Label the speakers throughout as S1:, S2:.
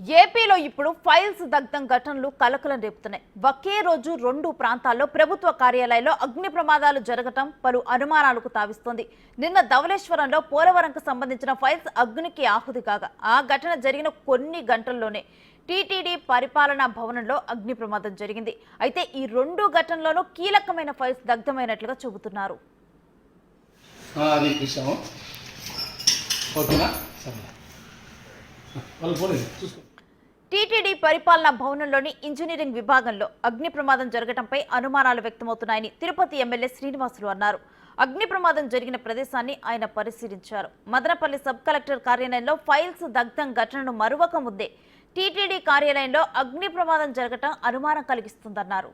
S1: ఏపీలో ఇప్పుడు ఫైల్స్ దగ్ధం ఘటనలు కలకలం రేపుతున్నాయి. ఒకే రోజు రెండు ప్రాంతాల్లో ప్రభుత్వ కార్యాలయాల్లో అగ్ని ప్రమాదాలు జరగటం పలు అనుమానాలకు తావిస్తోంది. నిన్న ధవళేశ్వరంలో పోలవరంకు సంబంధించిన ఫైల్స్ అగ్నికి ఆహుతి కాగా ఆ ఘటన జరిగిన కొన్ని గంటల్లోనే టీటీడీ పరిపాలనా భవనంలో అగ్ని ప్రమాదం జరిగింది. అయితే ఈ రెండు ఘటనల్లోనూ కీలకమైన ఫైల్స్ దగ్ధమైనట్లుగా చెబుతున్నారు. టీటీడీ పరిపాలనా భవనంలోని ఇంజనీరింగ్ విభాగంలో అగ్ని ప్రమాదం జరగడంపై అనుమానాలు వ్యక్తమవుతున్నాయని తిరుపతి ఎమ్మెల్యే శ్రీనివాసులు అన్నారు. అగ్ని ప్రమాదం జరిగిన ప్రదేశాన్ని ఆయన పరిశీలించారు. మదనపల్లి సబ్ కలెక్టర్ కార్యాలయంలో ఫైల్స్ దగ్ధం ఘటనను మరువక ముందే టీటీడీ కార్యాలయంలో అగ్ని ప్రమాదం జరగటం అనుమానం కలిగిస్తుందన్నారు.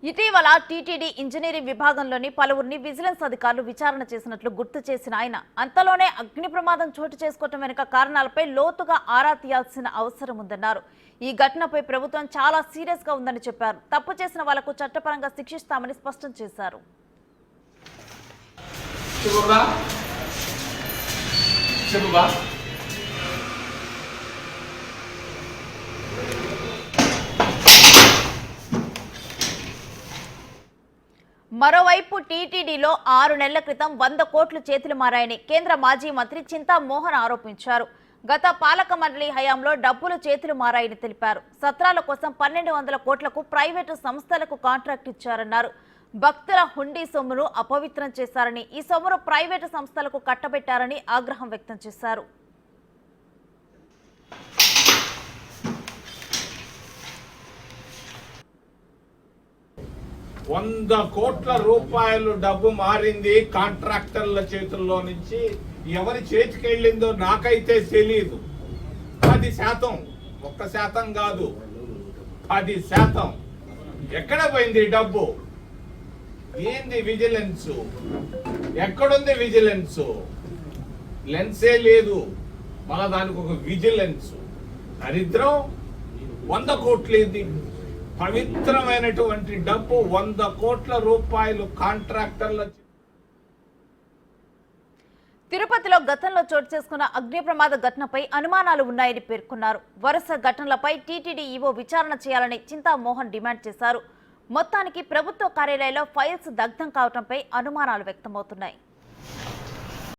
S1: ఇటీవల టీటీడీ ఇంజనీరింగ్ విభాగంలోని పలువురిని విజిలెన్స్ అధికారులు విచారణ చేసినట్లు గుర్తు చేసిన ఆయన అంతలోనే అగ్ని ప్రమాదం చోటు చేసుకోవటం వెనుక కారణాలపై లోతుగా ఆరా తీయాల్సిన అవసరం ఉందన్నారు. ఈ ఘటనపై ప్రభుత్వం చాలా సీరియస్ గా ఉందని చెప్పారు. తప్పు చేసిన వాళ్లకు చట్టపరంగా శిక్షిస్తామని స్పష్టం చేశారు. మరోవైపు టీటీడీలో 6 నెలల క్రితం 100 కోట్లు చేతులు మారాయని కేంద్ర మాజీ మంత్రి చింతా మోహన్ ఆరోపించారు. గత పాలక మండలి హయాంలో డబ్బులు చేతులు మారాయని తెలిపారు. సత్రాల కోసం 1200 కోట్లకు ప్రైవేటు సంస్థలకు కాంట్రాక్ట్ ఇచ్చారన్నారు. భక్తుల హుండీ సొమ్మును అపవిత్రం చేశారని, ఈ సొమ్మును ప్రైవేటు సంస్థలకు కట్టబెట్టారని ఆగ్రహం వ్యక్తం చేశారు.
S2: 100 కోట్ల రూపాయలు డబ్బు మారింది కాంట్రాక్టర్ల చేతుల్లో నుంచి. ఎవరి చేతికి వెళ్ళిందో నాకైతే తెలియదు. 10%, 1% కాదు, 10%. ఎక్కడ పోయింది డబ్బు? ఏంది విజిలెన్స్? ఎక్కడుంది విజిలెన్స్? లెన్సే లేదు, మళ్ళా దానికి ఒక విజిలెన్స్. దరిద్రం. 100 కోట్లు ఏంది? పవిత్రమైనటువంటి డబ్బు 100 కోట్ల రూపాయలు కాంట్రాక్టర్ల.
S1: తిరుపతిలో గతంలో చోటు చేసుకున్న అగ్ని ప్రమాద ఘటనపై అనుమానాలు ఉన్నాయని పేర్కొన్నారు. వరుస ఘటనలపై టీటీడీ ఈవో విచారణ చేయాలని చింతా మోహన్ డిమాండ్ చేశారు. మొత్తానికి ప్రభుత్వ కార్యాలయాల్లో ఫైల్స్ దగ్ధం కావడంపై అనుమానాలు వ్యక్తమవుతున్నాయి.